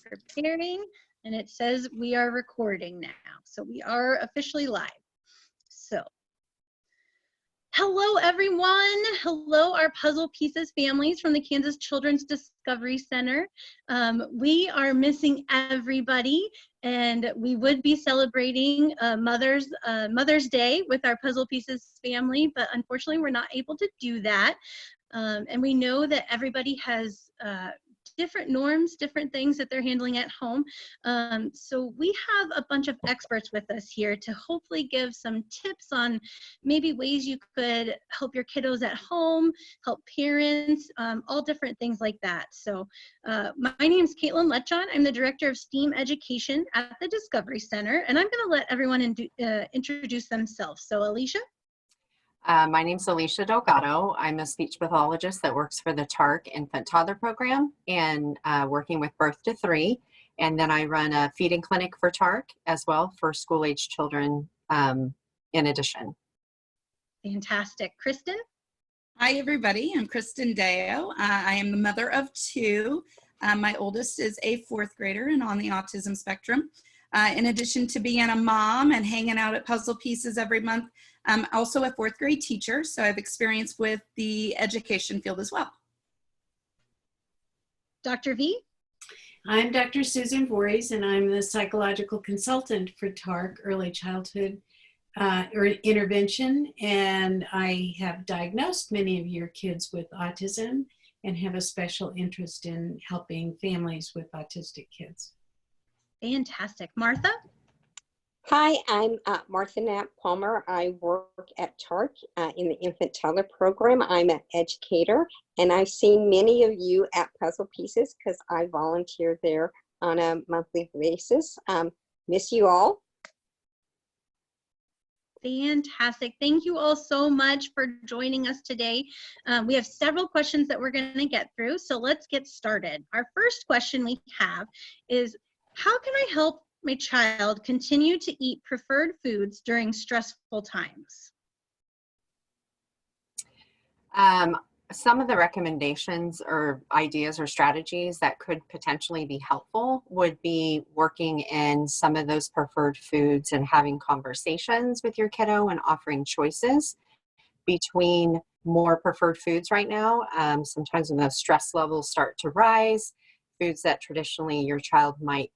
preparing, and it says we are recording now. So we are officially live. So, hello everyone. Hello our Puzzle Pieces families from the Kansas Children's Discovery Center. We are missing everybody, and we would be celebrating Mother's Day with our Puzzle Pieces family, but unfortunately we're not able to do that. And we know that everybody has different norms, different things that they're handling at home. So we have a bunch of experts with us here to hopefully give some tips on maybe ways you could help your kiddos at home, help parents, all different things like that. So my name is Caitlin Letchon. I'm the Director of STEAM Education at the Discovery Center, and I'm going to let everyone introduce themselves. So Alisha? My name's Alisha Delgado. I'm a speech pathologist that works for the TARC Infant Toddler Program and working with birth to 3. And then I run a feeding clinic for TARC as well for school-age children in addition. Fantastic. KRISTEN? Hi, everybody. I'm KRISTEN DAYO. I am the mother of 2. My oldest is a 4th grader and on the autism spectrum. In addition to being a mom and hanging out at Puzzle Pieces every month, I'm also a 4th grade teacher, so I have experience with the education field as well. Dr. V? I'm Dr. Susan Voorhees, and I'm the psychological consultant for TARC Early Childhood Intervention, and I have diagnosed many of your kids with autism and have a special interest in helping families with autistic kids. Fantastic. Martha? Hi, I'm Martha Knapp Palmer. I work at TARC in the Infant Toddler Program. I'm an educator, and I've seen many of you at Puzzle Pieces because I volunteer there on a monthly basis. Miss you all. Fantastic. Thank you all so much for joining us today. We have several questions that we're going to get through, so let's get started. Our first question we have is, how can I help my child continue to eat preferred foods during stressful times? Some of the recommendations or ideas or strategies that could potentially be helpful would be working in some of those preferred foods and having conversations with your kiddo and offering choices between more preferred foods right now. Sometimes when the stress levels start to rise, foods that traditionally your child might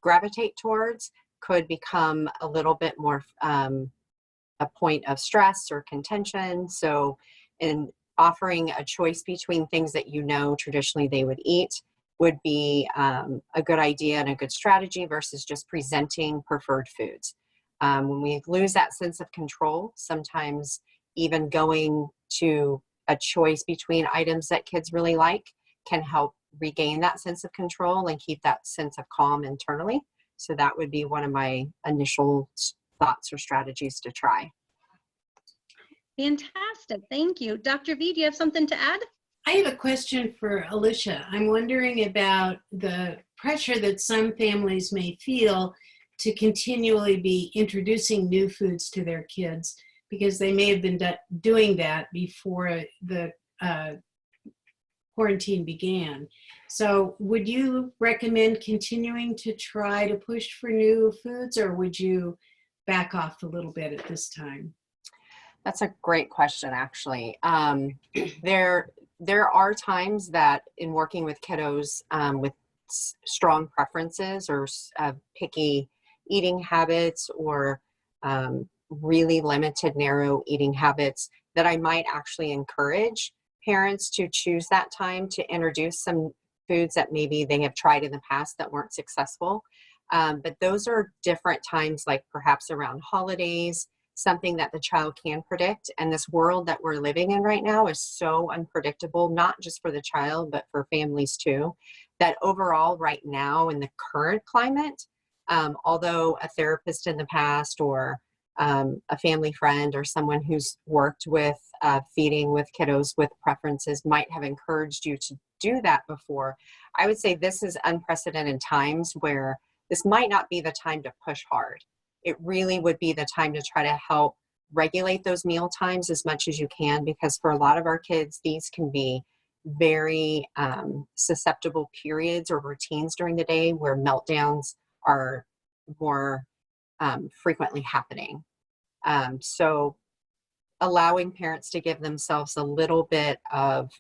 gravitate towards could become a little bit more a point of stress or contention. So in offering a choice between things that you know traditionally they would eat would be a good idea and a good strategy versus just presenting preferred foods. When we lose that sense of control, sometimes even going to a choice between items that kids really like can help regain that sense of control and keep that sense of calm internally. So that would be one of my initial thoughts or strategies to try. Fantastic. Thank you. Dr. V, do you have something to add? I have a question for Alisha. I'm wondering about the pressure that some families may feel to continually be introducing new foods to their kids because they may have been doing that before the quarantine began. So would you recommend continuing to try to push for new foods, or would you back off a little bit at this time? That's a great question, actually. There are times that in working with kiddos with strong preferences or picky eating habits or really limited, narrow eating habits, that I might actually encourage parents to choose that time to introduce some foods that maybe they have tried in the past that weren't successful. But those are different times, like perhaps around holidays, something that the child can predict. And this world that we're living in right now is so unpredictable, not just for the child, but for families too, that overall right now in the current climate, although a therapist in the past or a family friend or someone who's worked with feeding with kiddos with preferences might have encouraged you to do that before, I would say this is unprecedented times where this might not be the time to push hard. It really would be the time to try to help regulate those meal times as much as you can, because for a lot of our kids, these can be very susceptible periods or routines during the day where meltdowns are more frequently happening. So allowing parents to give themselves a little bit of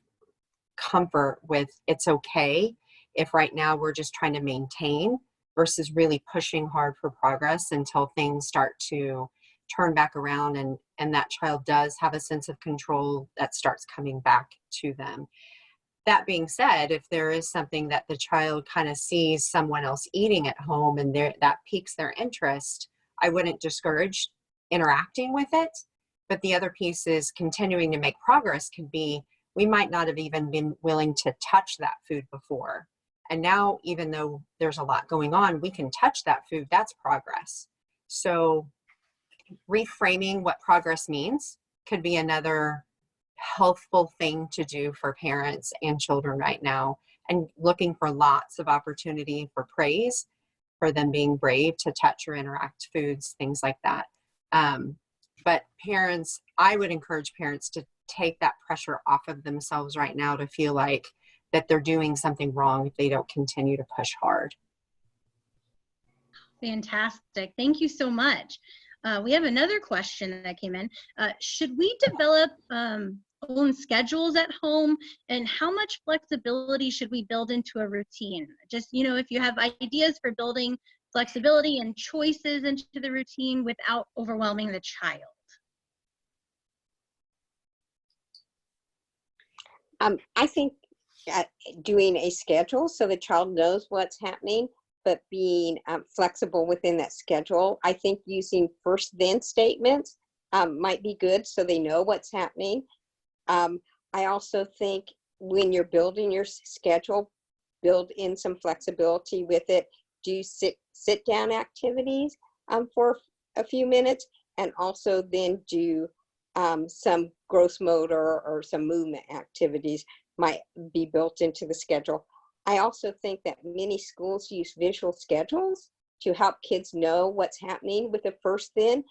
comfort with it's okay if right now we're just trying to maintain versus really pushing hard for progress until things start to turn back around and that child does have a sense of control that starts coming back to them. That being said, if there is something that the child kind of sees someone else eating at home and that piques their interest, I wouldn't discourage interacting with it. But the other piece is continuing to make progress could be, we might not have even been willing to touch that food before. And now, even though there's a lot going on, we can touch that food. That's progress. So reframing what progress means could be another healthful thing to do for parents and children right now, and looking for lots of opportunity for praise, for them being brave to touch or interact foods, things like that. But parents, I would encourage parents to take that pressure off of themselves right now to feel like that they're doing something wrong if they don't continue to push hard. Fantastic. Thank you so much. We have another question that came in. Should we develop own schedules at home, and how much flexibility should we build into a routine? Just, if you have ideas for building flexibility and choices into the routine without overwhelming the child. I think doing a schedule so the child knows what's happening, but being flexible within that schedule. I think using first then statements might be good so they know what's happening. I also think when you're building your schedule, build in some flexibility with it. Do sit down activities for a few minutes, and also then do some gross motor or some movement activities might be built into the schedule. I also think that many schools use visual schedules to help kids know what's happening with the first then.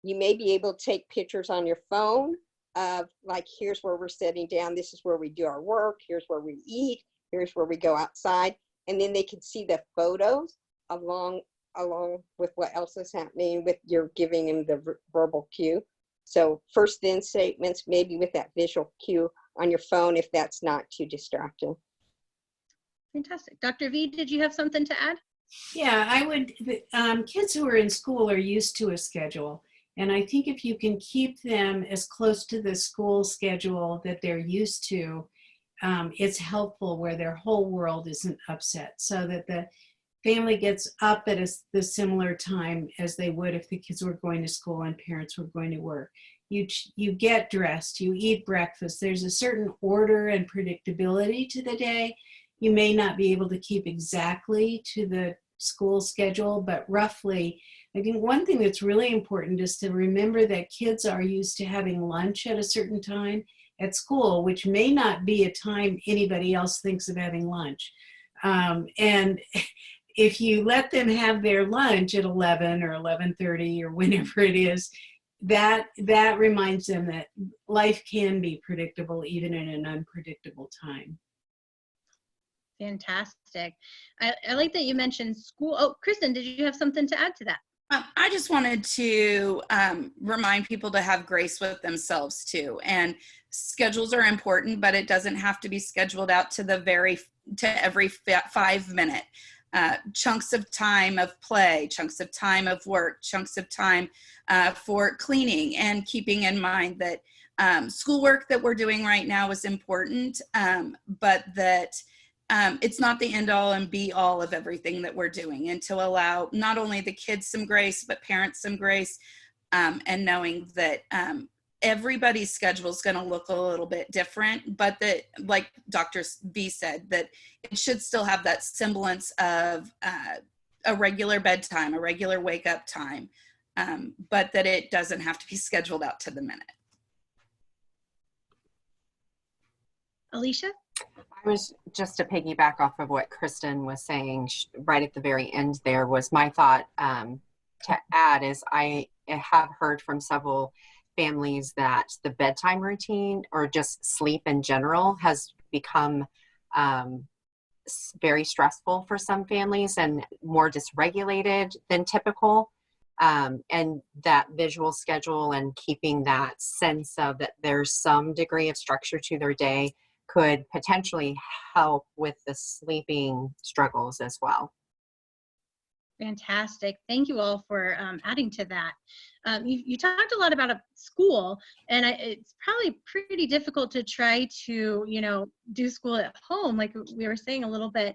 You may be able to take pictures on your phone of, like, here's where we're sitting down, this is where we do our work, here's where we eat, here's where we go outside, and then they can see the photos along with what else is happening with you're giving them the verbal cue. So first then statements, maybe with that visual cue on your phone if that's not too distracting. Fantastic. Dr. V, did you have something to add? Yeah, I would. Kids who are in school are used to a schedule. And I think if you can keep them as close to the school schedule that they're used to, it's helpful where their whole world isn't upset, so that the family gets up at the similar time as they would if the kids were going to school and parents were going to work. You get dressed, you eat breakfast. There's a certain order and predictability to the day. You may not be able to keep exactly to the school schedule, but roughly. I think one thing that's really important is to remember that kids are used to having lunch at a certain time at school, which may not be a time anybody else thinks of having lunch. And if you let them have their lunch at 11 or 11:30 or whenever it is, that reminds them that life can be predictable even in an unpredictable time. Fantastic. I like that you mentioned school. Oh, Kristen, did you have something to add to that? I just wanted to remind people to have grace with themselves too. And schedules are important, but it doesn't have to be scheduled out to every 5 minute. Chunks of time of play, chunks of time of work, chunks of time for cleaning, and keeping in mind that schoolwork that we're doing right now is important, but that it's not the end all and be all of everything that we're doing, and to allow not only the kids some grace, but parents some grace, and knowing that everybody's schedule is going to look a little bit different, but that, like Dr. V said, that it should still have that semblance of a regular bedtime, a regular wake up time, but that it doesn't have to be scheduled out to the minute. Alicia? I was just to piggyback off of what Kristen was saying right at the very end there, was my thought to add is I have heard from several families that the bedtime routine or just sleep in general has become very stressful for some families and more dysregulated than typical. And that visual schedule and keeping that sense of that there's some degree of structure to their day could potentially help with the sleeping struggles as well. Fantastic. Thank you all for adding to that. You talked a lot about a school, and it's probably pretty difficult to try to, do school at home, like we were saying a little bit.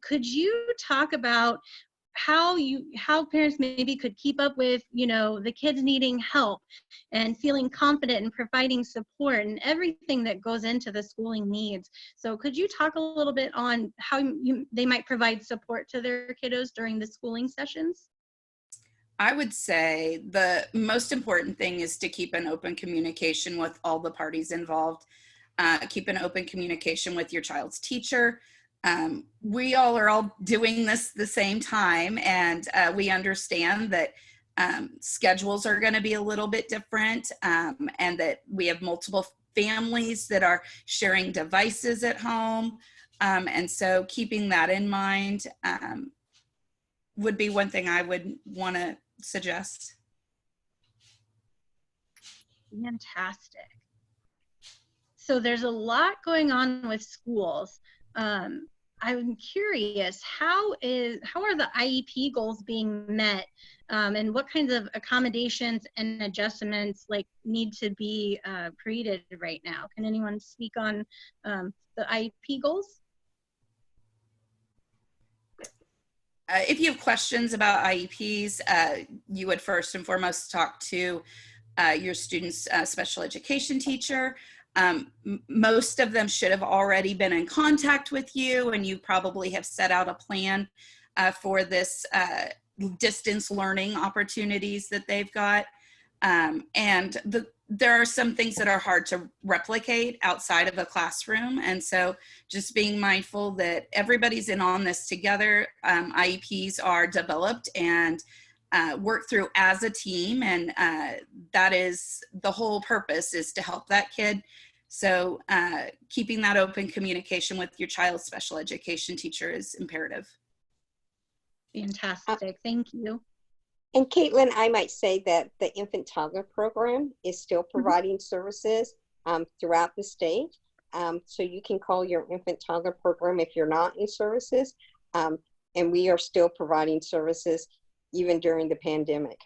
Could you talk about how parents maybe could keep up with, the kids needing help and feeling confident and providing support and everything that goes into the schooling needs? So could you talk a little bit on how they might provide support to their kiddos during the schooling sessions? I would say the most important thing is to keep an open communication with all the parties involved. Keep an open communication with your child's teacher. We all are all doing this the same time, and we understand that schedules are going to be a little bit different, and that we have multiple families that are sharing devices at home. And so keeping that in mind would be one thing I would want to suggest. Fantastic. So there's a lot going on with schools. I'm curious, how are the IEP goals being met, and what kinds of accommodations and adjustments need to be created right now? Can anyone speak on the IEP goals? If you have questions about IEPs, you would first and foremost talk to your student's special education teacher. Most of them should have already been in contact with you, and you probably have set out a plan for this distance learning opportunities that they've got. And there are some things that are hard to replicate outside of a classroom. And so just being mindful that everybody's in on this together. IEPs are developed and work through as a team, and that is the whole purpose, is to help that kid. So keeping that open communication with your child's special education teacher is imperative. Fantastic, thank you. And Caitlin, I might say that the infant toddler program is still providing services throughout the state. So you can call your infant toddler program if you're not in services. And we are still providing services even during the pandemic.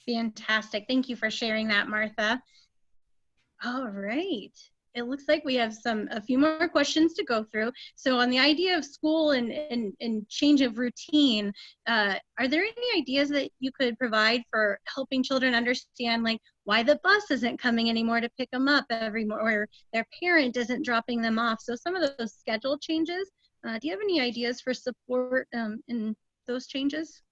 Fantastic. Thank you for sharing that, Martha. All right. It looks like we have a few more questions to go through. So on the idea of school and change of routine, are there any ideas that you could provide for helping children understand why the bus isn't coming anymore to pick them up every morning, or their parent isn't dropping them off? So some of those schedule changes, do you have any ideas for support in those changes?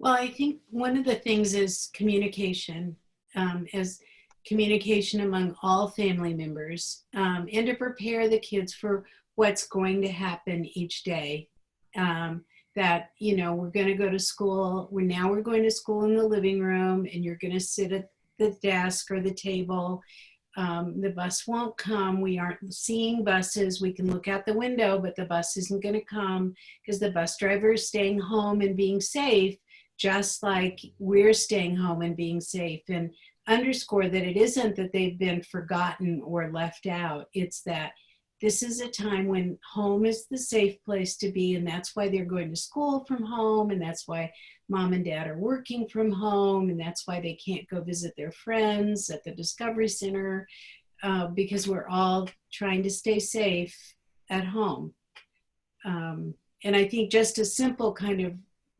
Well, I think one of the things is communication, as communication among all family members, and to prepare the kids for what's going to happen each day. That, we're going to go to school. We're going to school in the living room, and you're going to sit at the desk or the table. The bus won't come. We aren't seeing buses. We can look out the window, but the bus isn't going to come because the bus driver is staying home and being safe, just like we're staying home and being safe. And underscore that it isn't that they've been forgotten or left out. It's that this is a time when home is the safe place to be, and that's why they're going to school from home, and that's why mom and dad are working from home, and that's why they can't go visit their friends at the Discovery Center, because we're all trying to stay safe at home. And I think just a simple kind of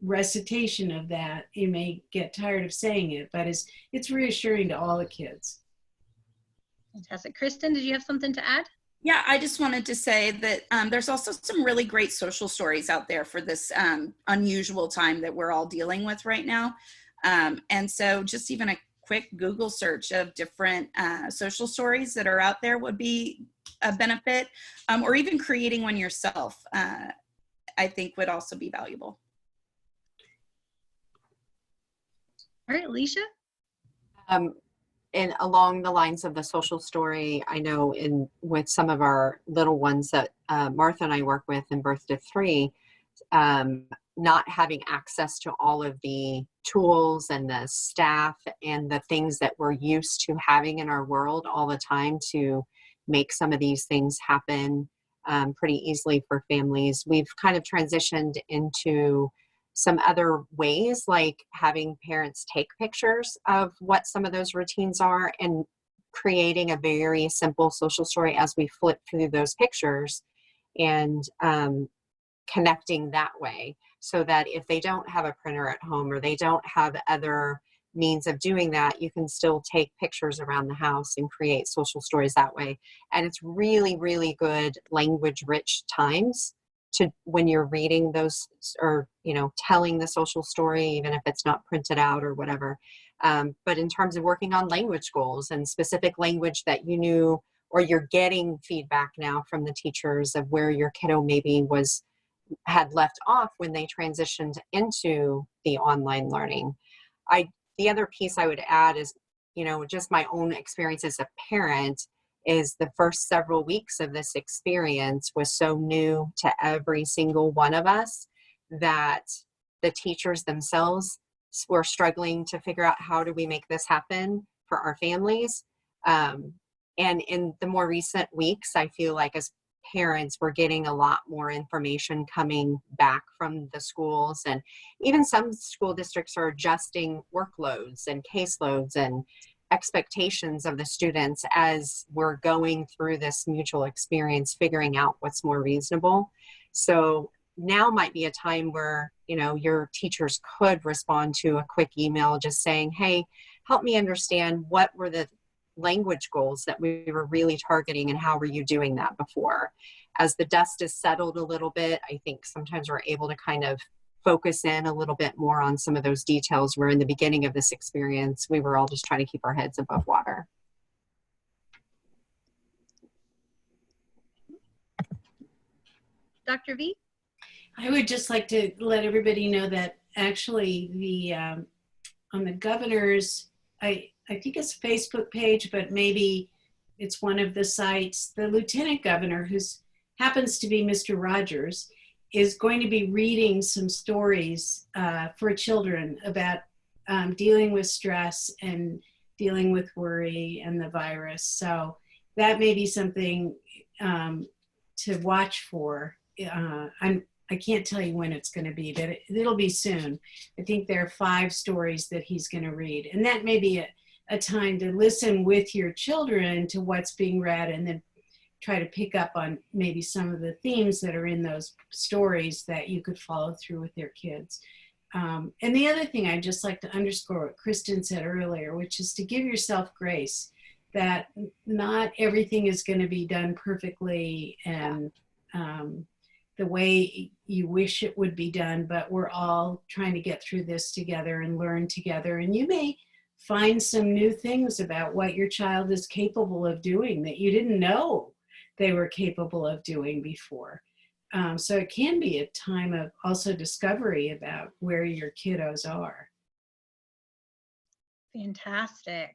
recitation of that, you may get tired of saying it, but it's reassuring to all the kids. Fantastic. Kristen, did you have something to add? Yeah, I just wanted to say that there's also some really great social stories out there for this unusual time that we're all dealing with right now. And so just even a quick Google search of different social stories that are out there would be a benefit, or even creating one yourself, I think would also be valuable. right, Alisha? And along the lines of the social story, I know with some of our little ones that Martha and I work with in birth to 3, not having access to all of the tools and the staff and the things that we're used to having in our world all the time to make some of these things happen pretty easily for families. We've kind of transitioned into some other ways, like having parents take pictures of what some of those routines are and creating a very simple social story as we flip through those pictures and connecting that way, so that if they don't have a printer at home or they don't have other means of doing that, you can still take pictures around the house and create social stories that way. And it's really, really good language rich times to when you're reading those, or telling the social story, even if it's not printed out or whatever. But in terms of working on language goals and specific language that you knew, or you're getting feedback now from the teachers of where your kiddo maybe had left off when they transitioned into the online learning. The other piece I would add is, just my own experience as a parent is the first several weeks of this experience was so new to every single one of us that the teachers themselves were struggling to figure out how do we make this happen for our families. And in the more recent weeks, I feel like as parents, we're getting a lot more information coming back from the schools, and even some school districts are adjusting workloads and caseloads and expectations of the students as we're going through this mutual experience, figuring out what's more reasonable. So now might be a time where, your teachers could respond to a quick email just saying, hey, help me understand what were the language goals that we were really targeting and how were you doing that before? As the dust is settled a little bit, I think sometimes we're able to kind of focus in a little bit more on some of those details where in the beginning of this experience, we were all just trying to keep our heads above water. Dr. V? I would just like to let everybody know that actually on the governor's, I think it's a Facebook page, but maybe it's one of the sites, the lieutenant governor, who happens to be Mr. Rogers, is going to be reading some stories for children about dealing with stress and dealing with worry and the virus. So that may be something to watch for. I can't tell you when it's going to be, but it'll be soon. I think there are 5 stories that he's going to read. And that may be a time to listen with your children to what's being read and then try to pick up on maybe some of the themes that are in those stories that you could follow through with your kids. And the other thing I'd just like to underscore what Kristen said earlier, which is to give yourself grace, that not everything is going to be done perfectly and the way you wish it would be done, but we're all trying to get through this together and learn together. And you may find some new things about what your child is capable of doing that you didn't know they were capable of doing before. So it can be a time of also discovery about where your kiddos are. Fantastic.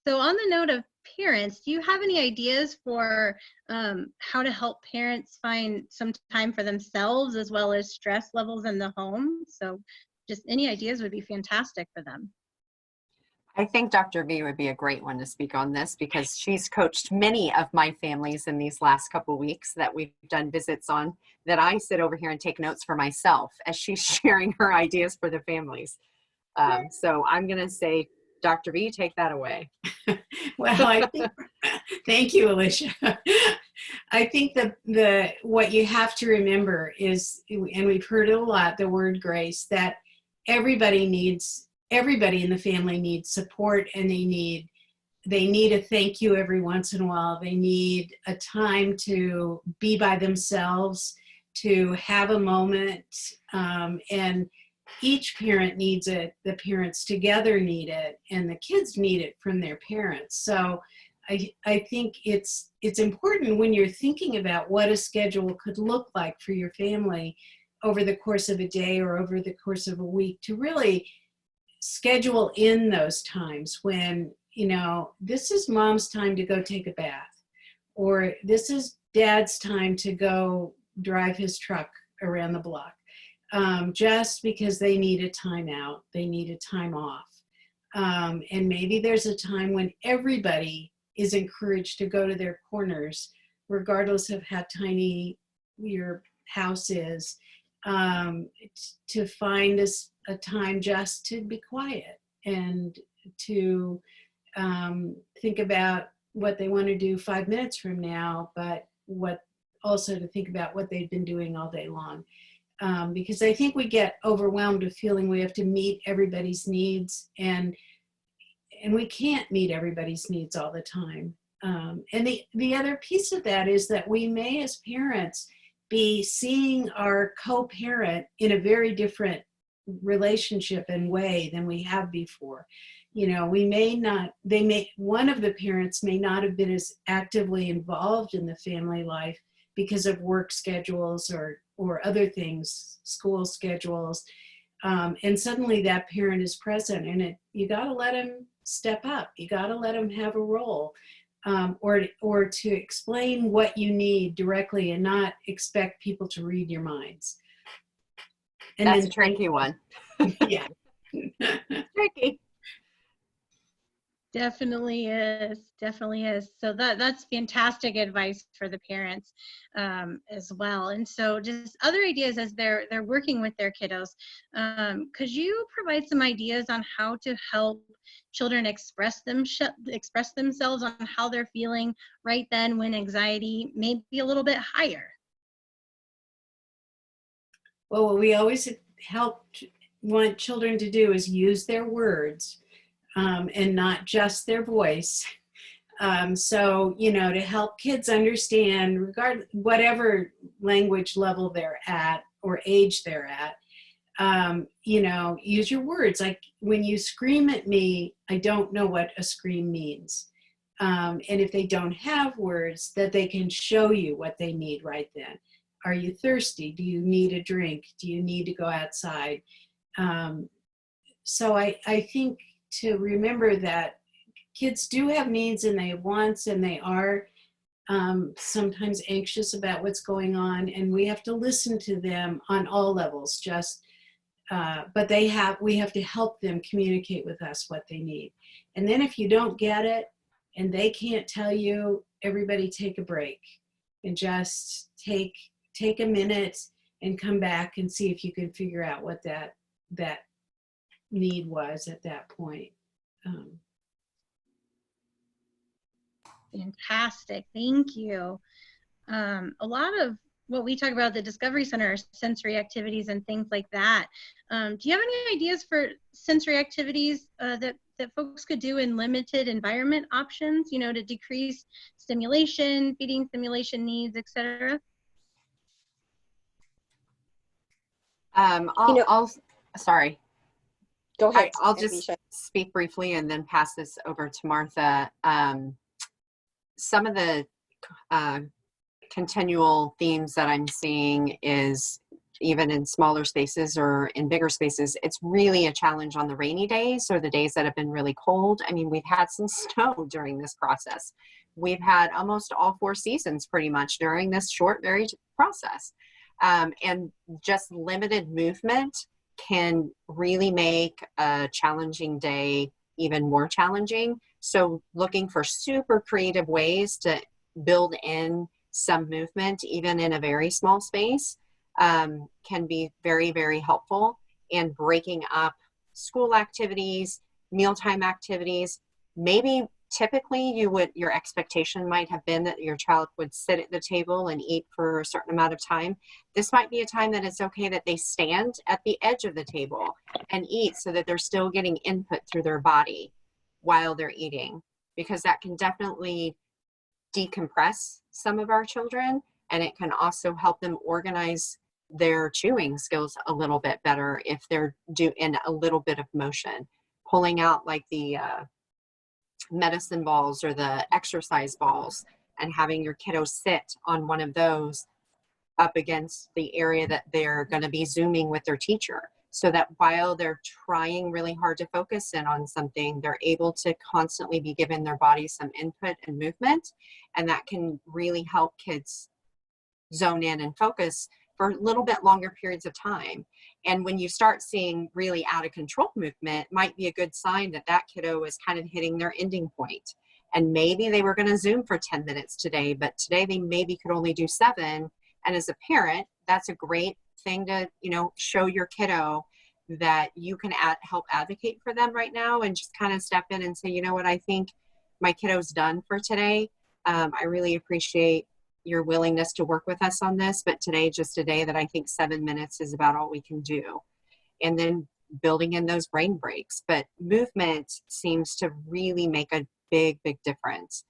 So on the note of parents, do you have any ideas for how to help parents find some time for themselves as well as stress levels in the home? So just any ideas would be fantastic for them. I think Dr. V would be a great one to speak on this because she's coached many of my families in these last couple of weeks that we've done visits on, that I sit over here and take notes for myself as she's sharing her ideas for the families. So I'm going to say, Dr. V, take that away. Well, I think, thank you, Alisha. I think what you have to remember is, and we've heard it a lot, the word grace, that everybody in the family needs support, and they need a thank you every once in a while. They need a time to be by themselves, to have a moment, and each parent needs it, the parents together need it, and the kids need it from their parents. So I think it's important when you're thinking about what a schedule could look like for your family over the course of a day or over the course of a week to really schedule in those times when, you know, this is mom's time to go take a bath, or this is dad's time to go drive his truck around the block, just because they need a time out, they need a time off. And maybe there's a time when everybody is encouraged to go to their corners, regardless of how tiny your house is, to find a time just to be quiet and to think about what they want to do 5 minutes from now, but also to think about what they've been doing all day long. Because I think we get overwhelmed with feeling we have to meet everybody's needs, and we can't meet everybody's needs all the time. And the other piece of that is that we may, as parents, be seeing our co-parent in a very different relationship and way than we have before. You know, one of the parents may not have been as actively involved in the family life because of work schedules or other things, school schedules. And suddenly that parent is present, and you got to let him step up. You got to let him have a role, or to explain what you need directly and not expect people to read your minds. And that's a tricky one. Yeah. Tricky. Definitely is. Definitely is. So that's fantastic advice for the parents as well. And so just other ideas as they're working with their kiddos. Could you provide some ideas on how to help children express themselves on how they're feeling right then when anxiety may be a little bit higher? Well, what we always want children to do is use their words, and not just their voice. So, you know, to help kids understand, whatever language level they're at or age they're at, you know, use your words. Like, when you scream at me, I don't know what a scream means. And if they don't have words, that they can show you what they need right then. Are you thirsty? Do you need a drink? Do you need to go outside? So I think to remember that kids do have needs and they have wants, and they are sometimes anxious about what's going on, and we have to listen to them on all levels. But we have to help them communicate with us what they need. And then if you don't get it and they can't tell you, everybody take a break and just take a minute and come back and see if you can figure out what that need was at that point. Fantastic. Thank you. A lot of what we talk about at the Discovery Center are sensory activities and things like that. Do you have any ideas for sensory activities that folks could do in limited environment options, you know, to decrease stimulation, feeding stimulation needs, etc.? Sorry. Go ahead. I'll just speak briefly and then pass this over to Martha. Some of the continual themes that I'm seeing is, even in smaller spaces or in bigger spaces, it's really a challenge on the rainy days or the days that have been really cold. I mean, we've had some snow during this process. We've had almost all 4 seasons pretty much during this short, very process. And just limited movement can really make a challenging day even more challenging. So looking for super creative ways to build in some movement, even in a very small space, can be very, very helpful. And breaking up school activities, mealtime activities, maybe typically your expectation might have been that your child would sit at the table and eat for a certain amount of time. This might be a time that it's okay that they stand at the edge of the table and eat, so that they're still getting input through their body while they're eating, because that can definitely decompress some of our children, and it can also help them organize their chewing skills a little bit better if they're in a little bit of motion, pulling out like the medicine balls or the exercise balls, and having your kiddo sit on one of those up against the area that they're going to be Zooming with their teacher. so that while they're trying really hard to focus in on something, they're able to constantly be giving their body some input and movement. And that can really help kids zone in and focus for a little bit longer periods of time. And when you start seeing really out of control movement, might be a good sign that that kiddo is kind of hitting their ending point. And maybe they were going to Zoom for 10 minutes today, but today they maybe could only do 7. And as a parent, that's a great thing to, you know, show your kiddo that you can help advocate for them right now, and just kind of step in and say, you know what, I think my kiddo's done for today. I really appreciate your willingness to work with us on this, but today, just a day that I think 7 minutes is about all we can do. And then building in those brain breaks. But movement seems to really make a big difference.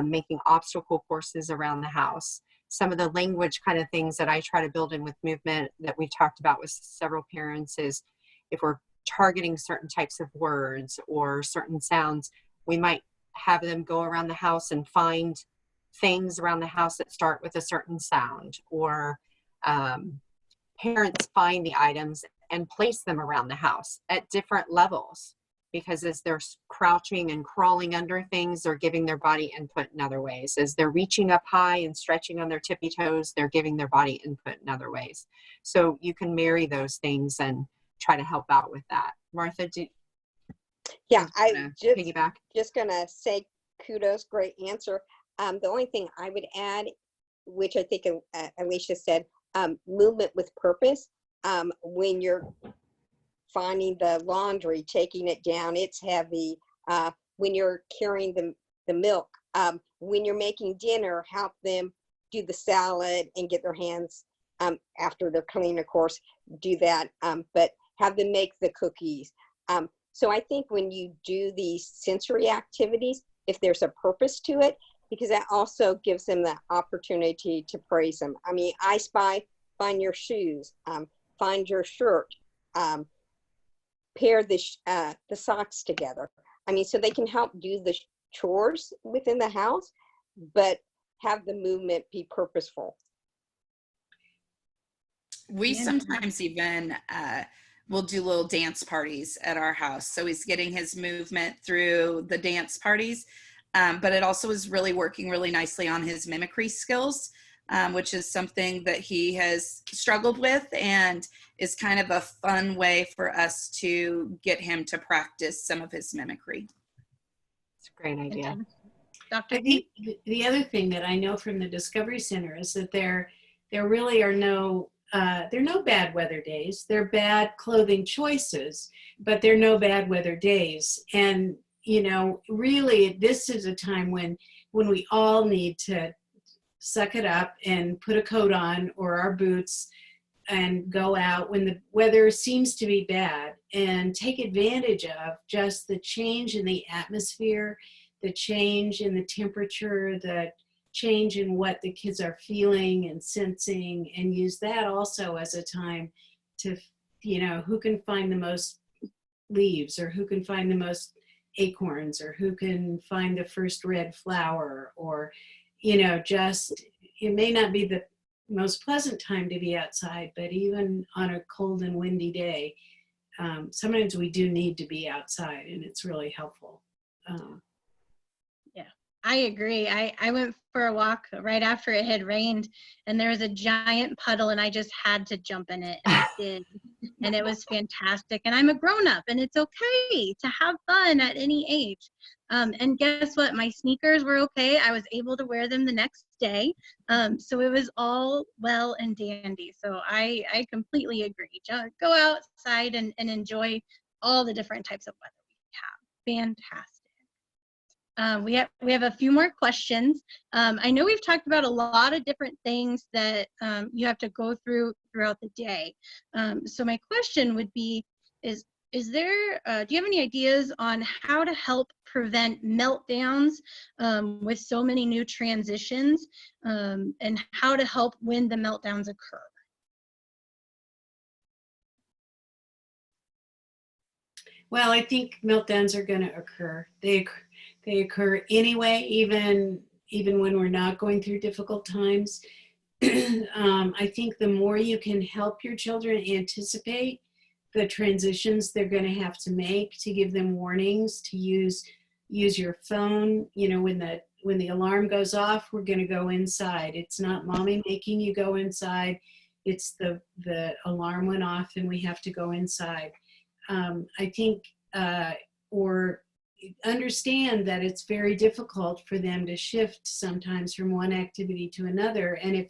Making obstacle courses around the house. Some of the language kind of things that I try to build in with movement that we've talked about with several parents is, if we're targeting certain types of words or certain sounds, we might have them go around the house and find things around the house that start with a certain sound, or parents find the items and place them around the house at different levels, because as they're crouching and crawling under things, they're giving their body input in other ways. As they're reaching up high and stretching on their tippy toes, they're giving their body input in other ways. So you can marry those things and try to help out with that. Martha, yeah, I piggyback? just gonna say kudos, great answer. The only thing I would add, which I think Alisha said, movement with purpose. When you're finding the laundry, taking it down, it's heavy. When you're carrying the milk, when you're making dinner, help them do the salad and get their hands, after they're clean, of course, do that, but have them make the cookies. So I think when you do these sensory activities, if there's a purpose to it, because that also gives them the opportunity to praise them. I mean, I spy, find your shoes, find your shirt, pair the socks together. I mean, so they can help do the chores within the house, but have the movement be purposeful. We sometimes even will do little dance parties at our house. So he's getting his movement through the dance parties, but it also is really working really nicely on his mimicry skills, which is something that he has struggled with, and is kind of a fun way for us to get him to practice some of his mimicry. It's a great idea. Dr. I think the other thing that I know from the Discovery Center is that there really are no bad weather days. They're bad clothing choices, but they're no bad weather days. And, you know, really this is a time when we all need to suck it up and put a coat on or our boots and go out when the weather seems to be bad, and take advantage of just the change in the atmosphere, the change in the temperature, the change in what the kids are feeling and sensing, and use that also as a time to, you know, who can find the most leaves, or who can find the most acorns, or who can find the first red flower, or, you know, just, it may not be the most pleasant time to be outside, but even on a cold and windy day, sometimes we do need to be outside, and it's really helpful. Yeah, I agree. I went for a walk right after it had rained, and there was a giant puddle, and I just had to jump in it, and I did. And it was fantastic. And I'm a grown-up, and it's okay to have fun at any age. And guess what? My sneakers were okay. I was able to wear them the next day. So it was all well and dandy. So I completely agree. Go outside and enjoy all the different types of weather we have. Fantastic. We have a few more questions. I know we've talked about a lot of different things that you have to go through throughout the day. So my question would be, is there, do you have any ideas on how to help prevent meltdowns with so many new transitions, and how to help when the meltdowns occur? Well, I think meltdowns are going to occur. They occur anyway, even when we're not going through difficult times. I think the more you can help your children anticipate the transitions they're going to have to make, to give them warnings, to use your phone. You know, when the alarm goes off, we're going to go inside. It's not mommy making you go inside. It's the alarm went off and we have to go inside. I think, or understand that it's very difficult for them to shift sometimes from one activity to another. And if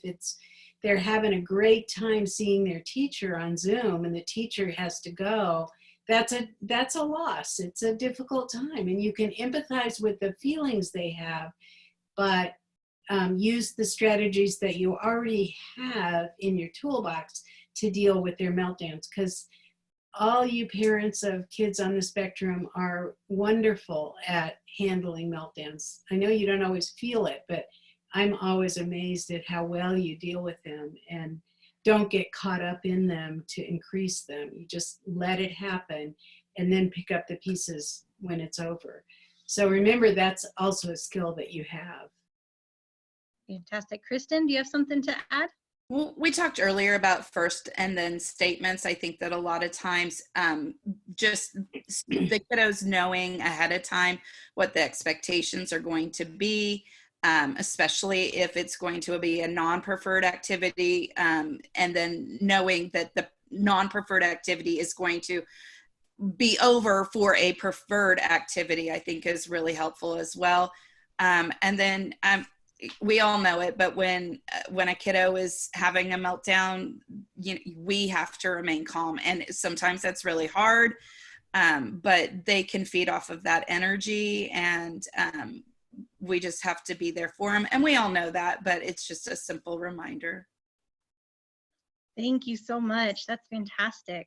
they're having a great time seeing their teacher on Zoom and the teacher has to go, that's a loss. It's a difficult time, and you can empathize with the feelings they have, but use the strategies that you already have in your toolbox to deal with their meltdowns, because all you parents of kids on the spectrum are wonderful at handling meltdowns. I know you don't always feel it, but I'm always amazed at how well you deal with them and don't get caught up in them to increase them. You just let it happen and then pick up the pieces when it's over. So remember, that's also a skill that you have. Fantastic. Kristen, do you have something to add? Well, we talked earlier about first and then statements. I think that a lot of times just the kiddos knowing ahead of time what the expectations are going to be, especially if it's going to be a non-preferred activity, and then knowing that the non-preferred activity is going to be over for a preferred activity, I think is really helpful as well. And then we all know it, but when a kiddo is having a meltdown, we have to remain calm, and sometimes that's really hard, but they can feed off of that energy, and we just have to be there for them, and we all know that, but it's just a simple reminder. Thank you so much. That's fantastic.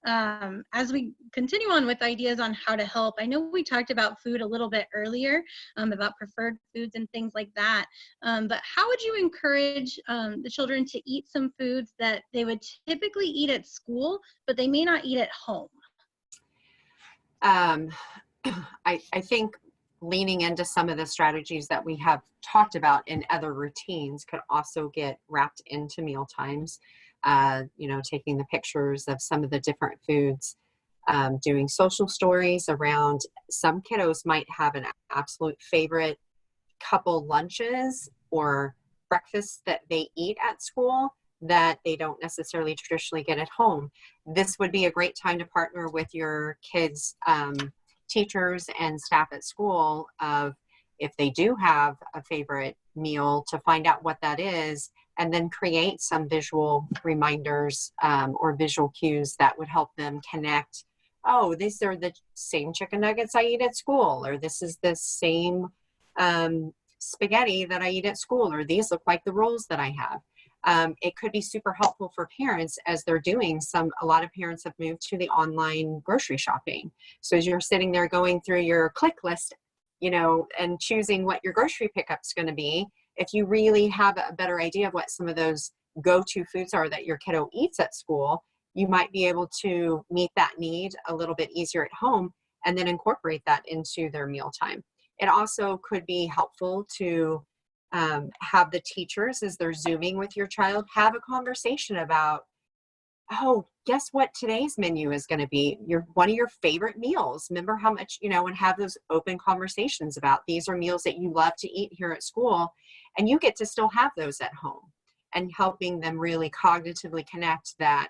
As we continue on with ideas on how to help, I know we talked about food a little bit earlier, about preferred foods and things like that, but how would you encourage the children to eat some foods that they would typically eat at school, but they may not eat at home? I think leaning into some of the strategies that we have talked about in other routines could also get wrapped into meal times. Taking the pictures of some of the different foods, doing social stories around. Some kiddos might have an absolute favorite couple lunches or breakfasts that they eat at school that they don't necessarily traditionally get at home. This would be a great time to partner with your kids' teachers and staff at school of, if they do have a favorite meal, to find out what that is, and then create some visual reminders or visual cues that would help them connect. Oh, these are the same chicken nuggets I eat at school, or this is the same spaghetti that I eat at school, or these look like the rolls that I have. It could be super helpful for parents as they're doing a lot of parents have moved to the online grocery shopping. So as you're sitting there going through your click list, and choosing what your grocery pickup's going to be, if you really have a better idea of what some of those go-to foods are that your kiddo eats at school, you might be able to meet that need a little bit easier at home and then incorporate that into their mealtime. It also could be helpful to have the teachers, as they're Zooming with your child, have a conversation about, oh, guess what today's menu is going to be? One of your favorite meals. Remember how much, and have those open conversations about, these are meals that you love to eat here at school, and you get to still have those at home, and helping them really cognitively connect that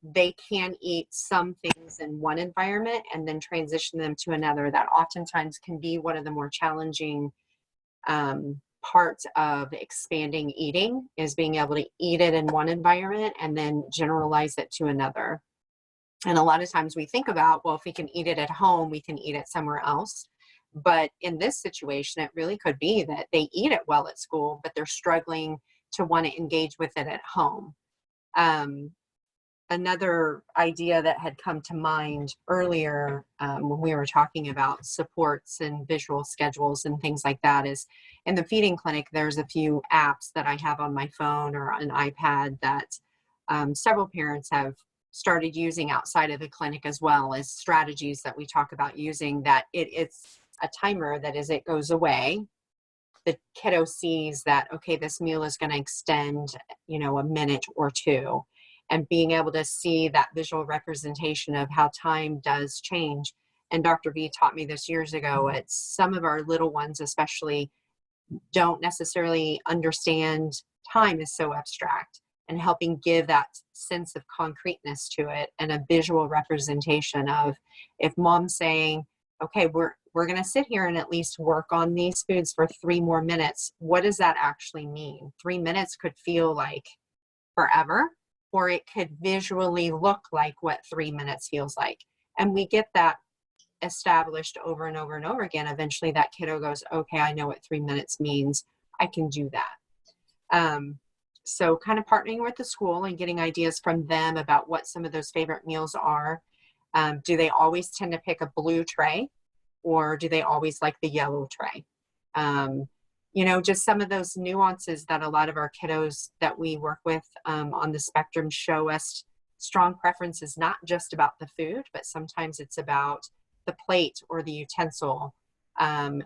they can eat some things in one environment and then transition them to another. That oftentimes can be one of the more challenging parts of expanding eating, is being able to eat it in one environment and then generalize it to another. And a lot of times we think about, well, if we can eat it at home, we can eat it somewhere else. But in this situation, it really could be that they eat it well at school, but they're struggling to want to engage with it at home. Another idea that had come to mind earlier when we were talking about supports and visual schedules and things like that is, in the feeding clinic, there's a few apps that I have on my phone or an iPad that several parents have started using outside of the clinic, as well as strategies that we talk about using, that it's a timer that as it goes away, the kiddo sees that, okay, this meal is going to extend, a minute or two. and being able to see that visual representation of how time does change. And Dr. V taught me this years ago. It's some of our little ones especially don't necessarily understand time is so abstract, and helping give that sense of concreteness to it and a visual representation of, if mom's saying, okay, we're going to sit here and at least work on these foods for 3 more minutes. What does that actually mean? 3 minutes could feel like forever, or it could visually look like what 3 minutes feels like. And we get that established over and over and over again. Eventually that kiddo goes, okay, I know what 3 minutes means. I can do that. So kind of partnering with the school and getting ideas from them about what some of those favorite meals are. Do they always tend to pick a blue tray, or do they always like the yellow tray? You know, just some of those nuances that a lot of our kiddos that we work with on the spectrum show us strong preferences, not just about the food, but sometimes it's about the plate or the utensil. Do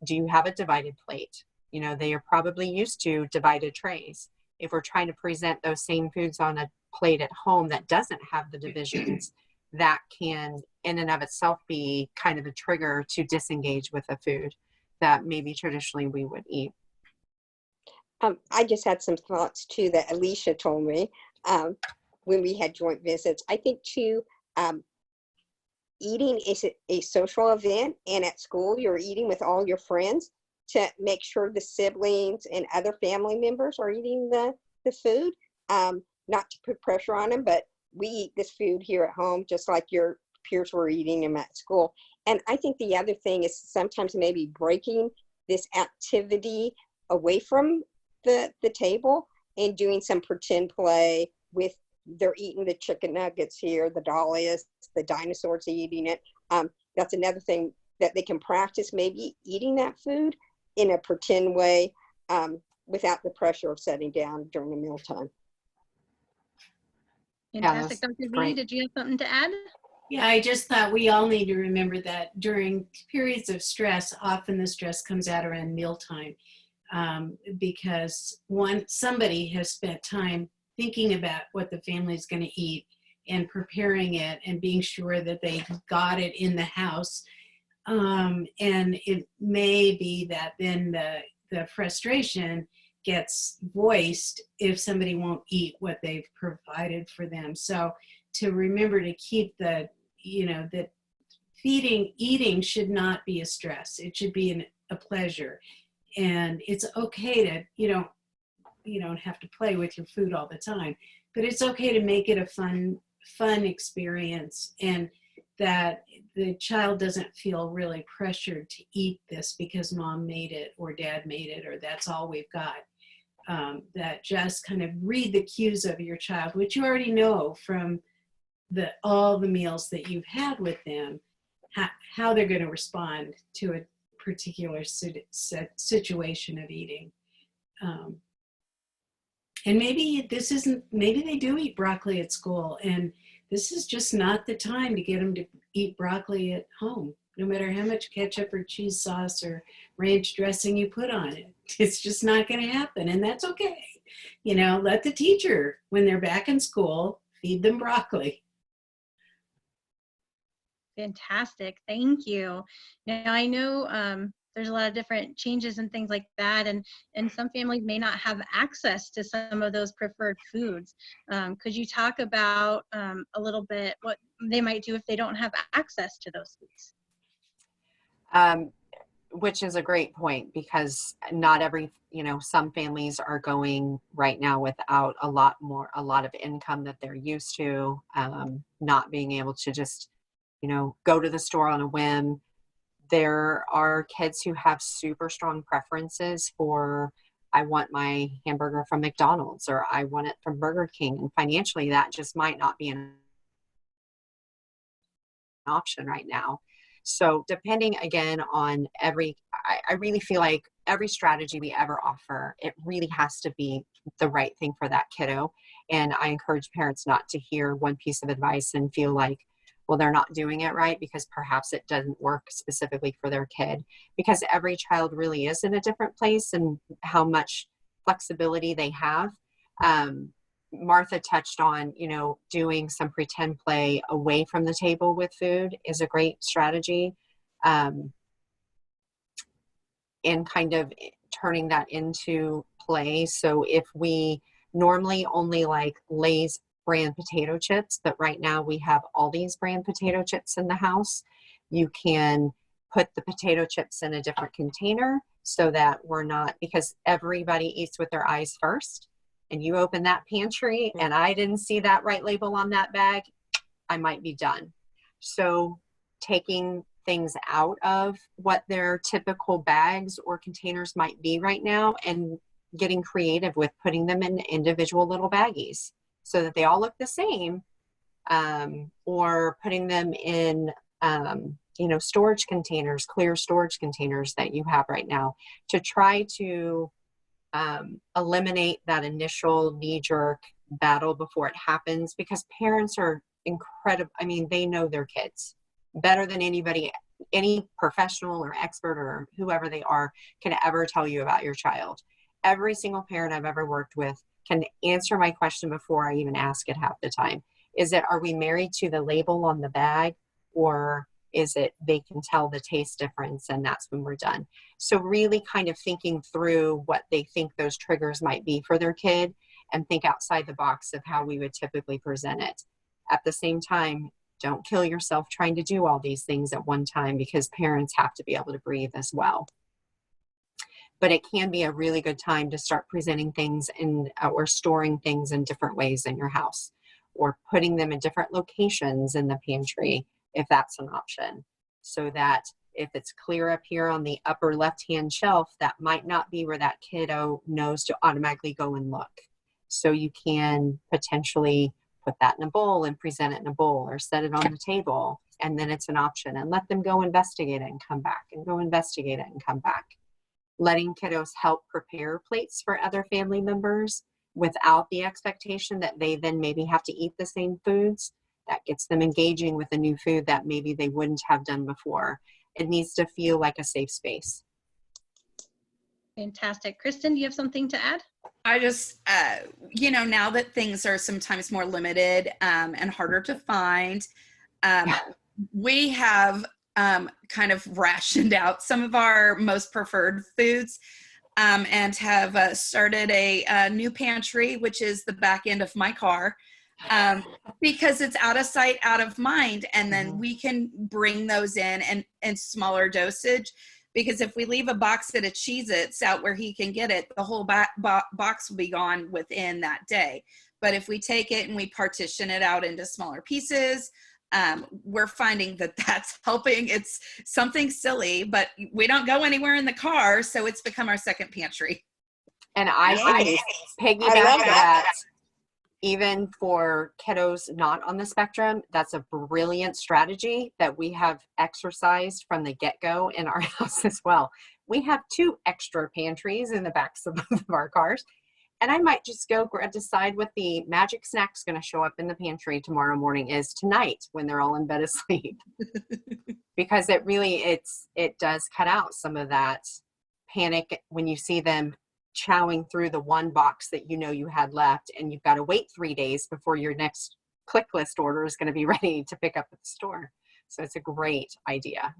you have a divided plate? You know, they are probably used to divided trays. If we're trying to present those same foods on a plate at home that doesn't have the divisions, that can in and of itself be kind of a trigger to disengage with a food that maybe traditionally we would eat. I just had some thoughts too that Alisha told me when we had joint visits. I think too, eating is a social event, and at school you're eating with all your friends, to make sure the siblings and other family members are eating the food. Not to put pressure on them, but we eat this food here at home just like your peers were eating them at school. And I think the other thing is sometimes maybe breaking this activity away from the table and doing some pretend play with, they're eating the chicken nuggets here, the doll is, the dinosaurs eating it. That's another thing that they can practice, maybe eating that food in a pretend way without the pressure of sitting down during the mealtime. Fantastic. Dr. V, did you have something to add? Yeah, I just thought we all need to remember that during periods of stress, often the stress comes out around mealtime, because somebody has spent time thinking about what the family is going to eat and preparing it and being sure that they got it in the house. And it may be that then the frustration gets voiced if somebody won't eat what they've provided for them. So to remember to keep that eating should not be a stress. It should be a pleasure. And it's okay to, you don't have to play with your food all the time, but it's okay to make it a fun experience, and that the child doesn't feel really pressured to eat this because mom made it or dad made it or that's all we've got. That just kind of read the cues of your child, which you already know from all the meals that you've had with them, how they're going to respond to a particular situation of eating. And maybe maybe they do eat broccoli at school, and this is just not the time to get them to eat broccoli at home, no matter how much ketchup or cheese sauce or ranch dressing you put on it. It's just not going to happen, and that's okay. Let the teacher, when they're back in school, feed them broccoli. Fantastic. Thank you. Now, I know there's a lot of different changes and things like that, and some families may not have access to some of those preferred foods. Could you talk about a little bit what they might do if they don't have access to those foods? Which is a great point, because not every, some families are going right now without a lot of income that they're used to, not being able to just, go to the store on a whim. There are kids who have super strong preferences for, I want my hamburger from McDonald's, or I want it from Burger King. And financially, that just might not be an option right now. So depending again on I really feel like every strategy we ever offer, it really has to be the right thing for that kiddo. And I encourage parents not to hear one piece of advice and feel like, well, they're not doing it right because perhaps it doesn't work specifically for their kid, because every child really is in a different place and how much flexibility they have. Martha touched on, you know, doing some pretend play away from the table with food is a great strategy. And kind of turning that into play. So if we normally only like Lay's brand potato chips, but right now we have Aldi's brand potato chips in the house, you can put the potato chips in a different container so that we're not, because everybody eats with their eyes first, and you open that pantry and I didn't see that right label on that bag, I might be done. So taking things out of what their typical bags or containers might be right now and getting creative with putting them in individual little baggies so that they all look the same, or putting them in you know, storage containers, clear storage containers that you have right now, to try to eliminate that initial knee-jerk battle before it happens, because parents are incredible. I mean, they know their kids better than anybody, any professional or expert or whoever they are can ever tell you about your child. Every single parent I've ever worked with can answer my question before I even ask it half the time. Is it, are we married to the label on the bag, or is it they can tell the taste difference and that's when we're done? So really kind of thinking through what they think those triggers might be for their kid and think outside the box of how we would typically present it. At the same time, don't kill yourself trying to do all these things at one time, because parents have to be able to breathe as well. But it can be a really good time to start presenting things in, or storing things in different ways in your house, or putting them in different locations in the pantry, if that's an option. So that if it's clear up here on the upper left-hand shelf, that might not be where that kiddo knows to automatically go and look. So you can potentially put that in a bowl and present it in a bowl, or set it on the table, and then it's an option, and let them go investigate it and come back, and go investigate it and come back. Letting kiddos help prepare plates for other family members without the expectation that they then maybe have to eat the same foods. That gets them engaging with a new food that maybe they wouldn't have done before. It needs to feel like a safe space. Fantastic. Kristen, do you have something to add? I just, you know, now that things are sometimes more limited and harder to find, we have kind of rationed out some of our most preferred foods, and have started a new pantry, which is the back end of my car, because it's out of sight, out of mind. And then we can bring those in smaller dosage. Because if we leave a box at a Cheez-Its out where he can get it, the whole box will be gone within that day. But if we take it and we partition it out into smaller pieces, we're finding that that's helping. It's something silly, but we don't go anywhere in the car, so it's become our second pantry. And I can piggyback that. Even for kiddos not on the spectrum, that's a brilliant strategy that we have exercised from the get-go in our house as well. We have 2 extra pantries in the backs of both of our cars. And I might just go decide what the magic snack's going to show up in the pantry tomorrow morning is tonight when they're all in bed asleep. Because it really, it does cut out some of that panic when you see them chowing through the one box that you know you had left, and you've got to wait 3 days before your next click list order is going to be ready to pick up at the store. So it's a great idea.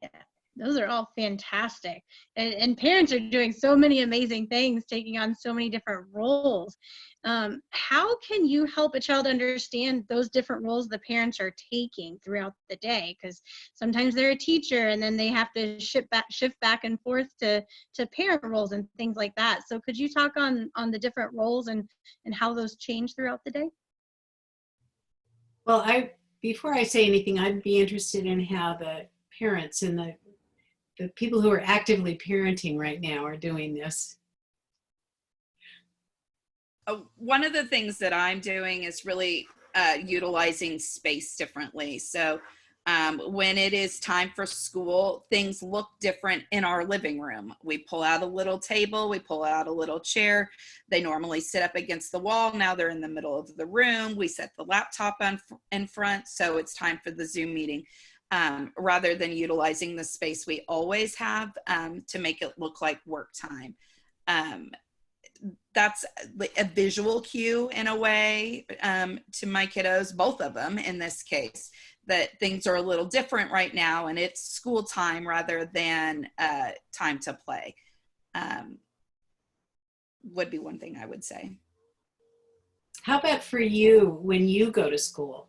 Yeah, those are all fantastic. And parents are doing so many amazing things, taking on so many different roles. How can you help a child understand those different roles the parents are taking throughout the day? Because sometimes they're a teacher and then they have to shift back and forth to parent roles and things like that. So could you talk on the different roles and how those change throughout the day? Well, before I say anything, I'd be interested in how the parents and the people who are actively parenting right now are doing this. One of the things that I'm doing is really utilizing space differently. So when it is time for school, things look different in our living room. We pull out a little table, we pull out a little chair. They normally sit up against the wall. Now they're in the middle of the room. We set the laptop in front, so it's time for the Zoom meeting. Rather than utilizing the space we always have to make it look like work time. that's a visual cue in a way to my kiddos, both of them in this case, that things are a little different right now and it's school time rather than time to play. Would be one thing I would say. How about for you when you go to school?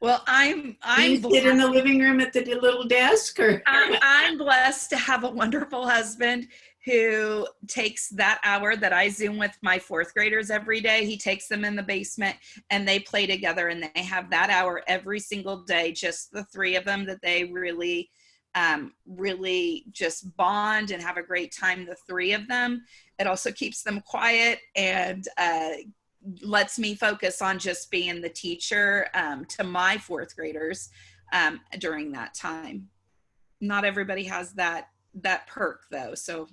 Well, I'm Do you sit in the living room at the little desk, or? I'm blessed to have a wonderful husband who takes that hour that I Zoom with my fourth graders every day. He takes them in the basement and they play together, and they have that hour every single day, just the three of them, that they really just bond and have a great time, the three of them. It also keeps them quiet and lets me focus on just being the teacher to my fourth graders during that time. Not everybody has that perk though. So,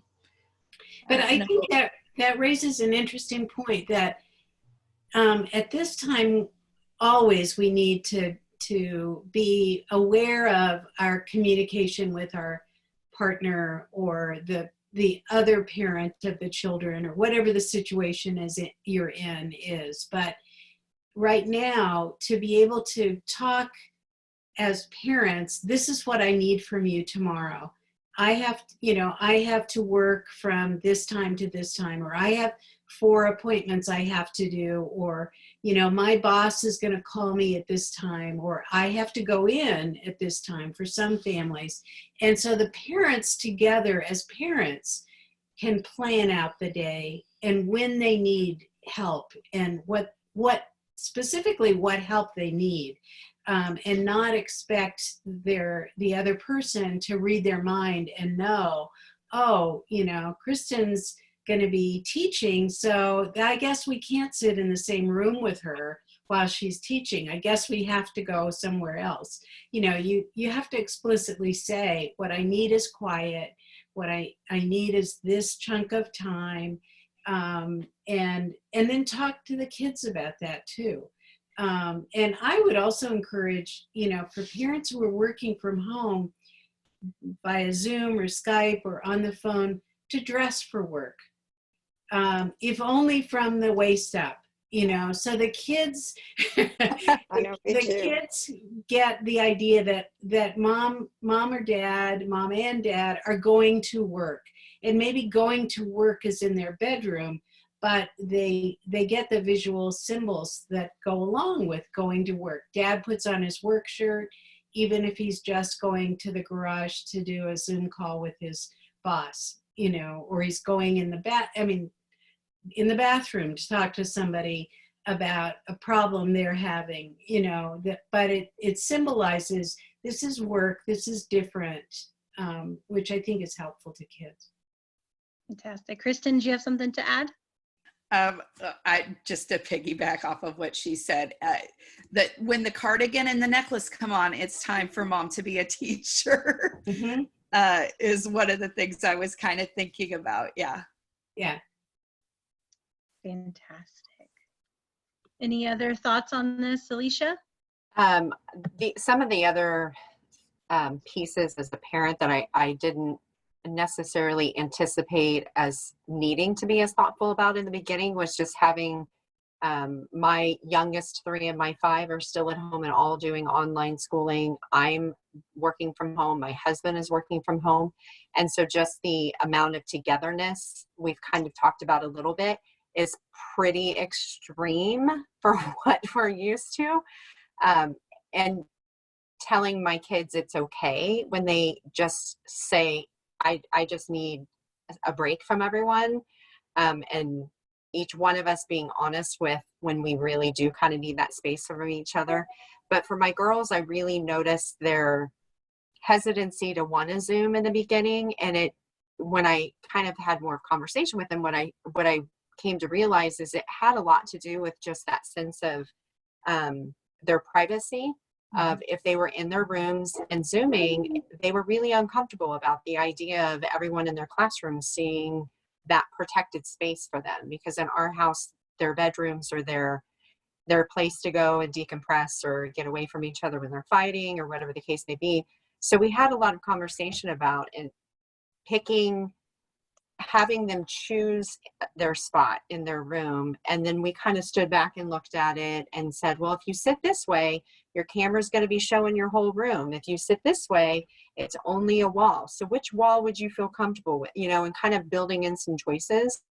but I think that raises an interesting point, that at this time, always we need to be aware of our communication with our partner or the other parent of the children, or whatever the situation you're in is. But right now, to be able to talk as parents, this is what I need from you tomorrow. I have to work from this time to this time, or I have 4 appointments I have to do, or, my boss is going to call me at this time, or I have to go in at this time for some families. And so the parents together as parents can plan out the day and when they need help and what specifically what help they need. And not expect the other person to read their mind and know, Kristen's going to be teaching, so I guess we can't sit in the same room with her while she's teaching. I guess we have to go somewhere else. You have to explicitly say, what I need is quiet. What I need is this chunk of time. And then talk to the kids about that too. And I would also encourage, for parents who are working from home via Zoom or Skype or on the phone, to dress for work, if only from the waist up, so the kids, kids get the idea that mom and dad are going to work, and maybe going to work is in their bedroom, but they get the visual symbols that go along with going to work. Dad puts on his work shirt, even if he's just going to the garage to do a Zoom call with his boss, or he's going in the bathroom to talk to somebody about a problem they're having, but it symbolizes this is work, this is different, which I think is helpful to kids. Fantastic. Kristen, do you have something to add? Just to piggyback off of what she said, that when the cardigan and the necklace come on, it's time for mom to be a teacher. Mm-hmm. Is one of the things I was kind of thinking about. Yeah. Fantastic. Any other thoughts on this, Alisha? Some of the other pieces as a parent that I didn't necessarily anticipate as needing to be as thoughtful about in the beginning was just having my youngest 3 and my 5 are still at home and all doing online schooling. I'm working from home. My husband is working from home. And so just the amount of togetherness we've kind of talked about a little bit is pretty extreme for what we're used to. And telling my kids it's okay when they just say, I just need a break from everyone. And each one of us being honest with when we really do kind of need that space from each other. But for my girls, I really noticed their hesitancy to want to Zoom in the beginning. And when I kind of had more conversation with them, what I came to realize is it had a lot to do with just that sense of their privacy. Of if they were in their rooms and Zooming, they were really uncomfortable about the idea of everyone in their classroom seeing that protected space for them, because in our house, their bedrooms are their place to go and decompress or get away from each other when they're fighting or whatever the case may be. So we had a lot of conversation about and picking having them choose their spot in their room. And then we kind of stood back and looked at it and said, well, if you sit this way, your camera's going to be showing your whole room. If you sit this way, it's only a wall. So which wall would you feel comfortable with, and kind of building in some choices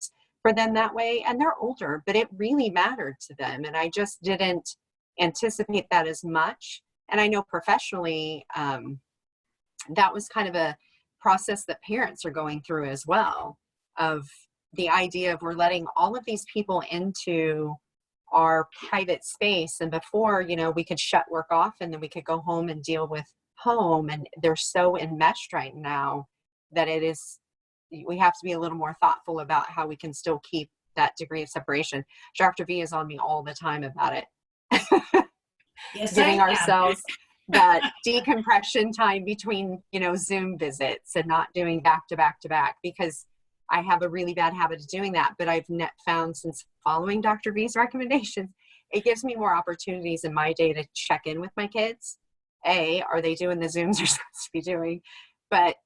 for them that way. And they're older, but it really mattered to them. And I just didn't anticipate that as much. And I know professionally, that was kind of a process that parents are going through as well, of the idea of we're letting all of these people into our private space. And before, we could shut work off and then we could go home and deal with home. And they're so enmeshed right now that we have to be a little more thoughtful about how we can still keep that degree of separation. Dr. V is on me all the time about it. Yes, Giving ourselves that decompression time between, Zoom visits and not doing back to back to back, because I have a really bad habit of doing that. But I've found since following Dr. V's recommendations, it gives me more opportunities in my day to check in with my kids. Are they doing the Zooms they're supposed to be doing? But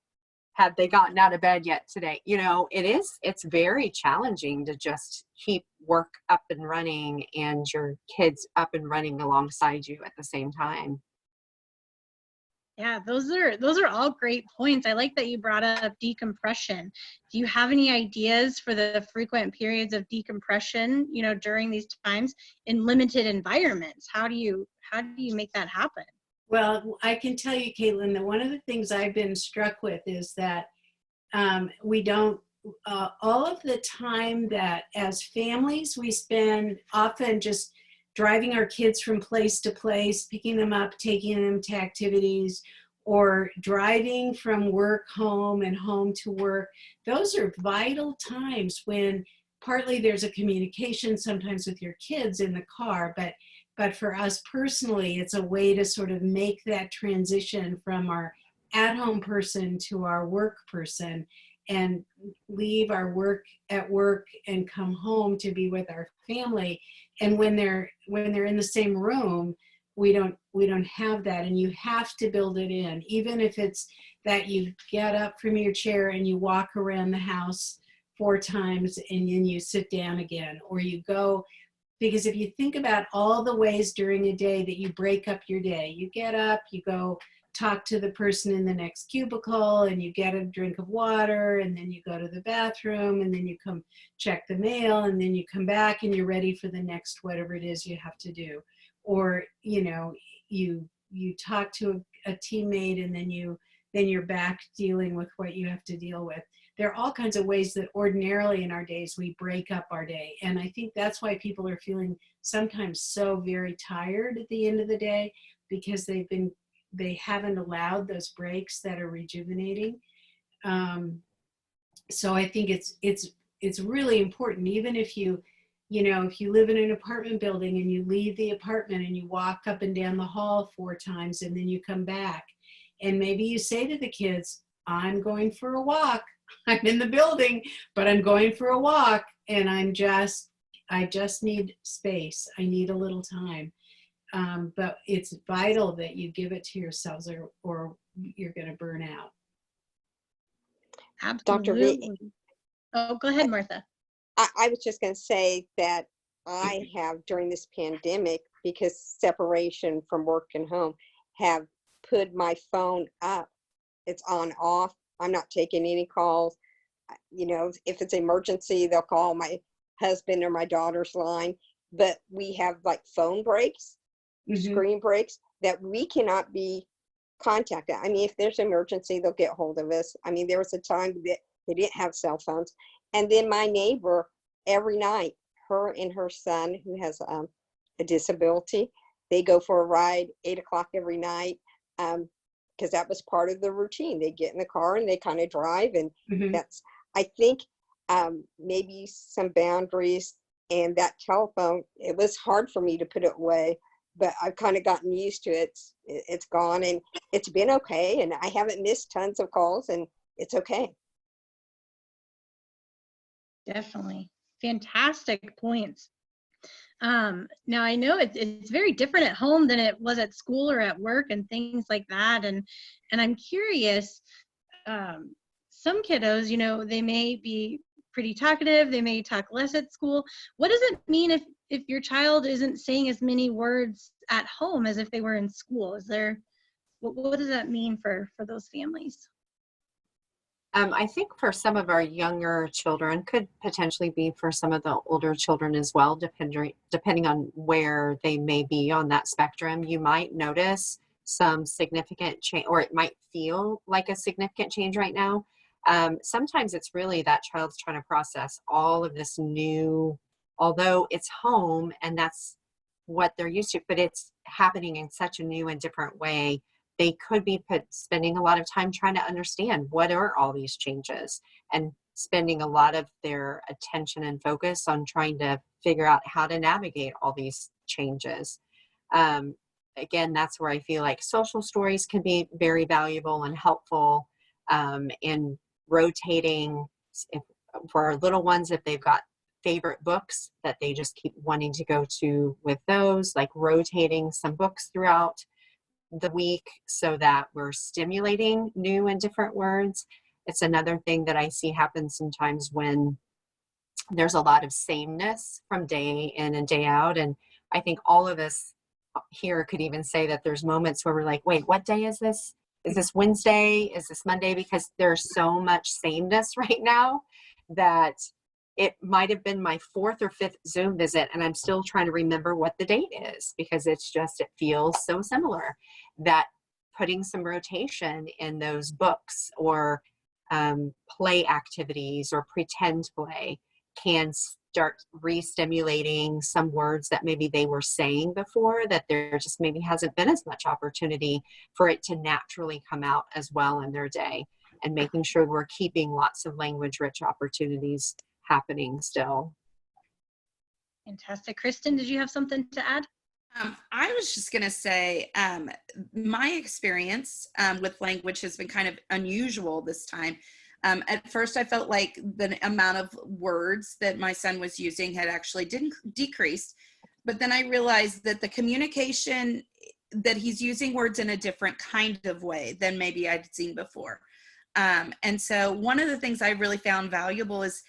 have they gotten out of bed yet today? It's very challenging to just keep work up and running and your kids up and running alongside you at the same time. Yeah, those are all great points. I like that you brought up decompression. Do you have any ideas for the frequent periods of decompression, during these times in limited environments? How do you make that happen? Well, I can tell you, Caitlin, that one of the things I've been struck with is that we don't, all of the time that as families we spend often just driving our kids from place to place, picking them up, taking them to activities, or driving from work home and home to work. Those are vital times when partly there's a communication sometimes with your kids in the car, but for us personally, it's a way to sort of make that transition from our at-home person to our work person, and leave our work at work and come home to be with our family. And when they're in the same room, we don't have that, and you have to build it in, even if it's that you get up from your chair and you walk around the house 4 times and then you sit down again, or you go. Because if you think about all the ways during a day that you break up your day, you get up, you go talk to the person in the next cubicle, and you get a drink of water, and then you go to the bathroom, and then you come check the mail, and then you come back and you're ready for the next whatever it is you have to do. Or, you talk to a teammate, and then you're back dealing with what you have to deal with. There are all kinds of ways that ordinarily in our days we break up our day. And I think that's why people are feeling sometimes so very tired at the end of the day, because they haven't allowed those breaks that are rejuvenating. So I think it's really important, even if if you live in an apartment building and you leave the apartment and you walk up and down the hall 4 times and then you come back, and maybe you say to the kids, I'm going for a walk. I'm in the building, but I'm going for a walk, and I just need space. I need a little time. But it's vital that you give it to yourselves, or you're going to burn out. Absolutely. Dr. V. Oh, go ahead, Martha. I was just going to say that I have, during this pandemic, because separation from work and home, have put my phone up. It's on off. I'm not taking any calls. If it's emergency, they'll call my husband or my daughter's line. But we have like phone breaks, screen breaks, that we cannot be contacted. I mean, if there's an emergency, they'll get hold of us. I mean, there was a time that they didn't have cell phones. And then my neighbor, every night, her and her son, who has a disability, they go for a ride 8 o'clock every night, because that was part of the routine. They get in the car and they kind of drive, and that's, I think, maybe some boundaries. And that telephone, it was hard for me to put it away, but I've kind of gotten used to it. It's gone, and it's been okay, and I haven't missed tons of calls, and it's okay. Definitely. Fantastic points. Now I know it's very different at home than it was at school or at work and things like that. And I'm curious, some kiddos, you know, they may be pretty talkative, they may talk less at school. What does it mean if your child isn't saying as many words at home as if they were in school? Is there, what does that mean for those families? I think for some of our younger children, could potentially be for some of the older children as well, depending on where they may be on that spectrum. You might notice some significant change, or it might feel like a significant change right now. Sometimes it's really that child's trying to process all of this new, although it's home and that's what they're used to, but it's happening in such a new and different way. They could be spending a lot of time trying to understand what are all these changes, and spending a lot of their attention and focus on trying to figure out how to navigate all these changes. Again, that's where I feel like social stories can be very valuable and helpful, in rotating for our little ones, if they've got favorite books that they just keep wanting to go to with those, like rotating some books throughout the week so that we're stimulating new and different words. It's another thing that I see happen sometimes when there's a lot of sameness from day in and day out. And I think all of us here could even say that there's moments where we're like, wait, what day is this? Is this Wednesday? Is this Monday? Because there's so much sameness right now that it might have been my 4th or 5th Zoom visit, and I'm still trying to remember what the date is, because it's just, it feels so similar. That putting some rotation in those books or play activities or pretend play can start re-stimulating some words that maybe they were saying before, that there just maybe hasn't been as much opportunity for it to naturally come out as well in their day, and making sure we're keeping lots of language-rich opportunities happening still. Fantastic. Kristen, did you have something to add? I was just going to say, my experience with language has been kind of unusual this time. At first, I felt like the amount of words that my son was using had actually decreased. But then I realized that the communication, that he's using words in a different kind of way than maybe I'd seen before. And so one of the things I really found valuable is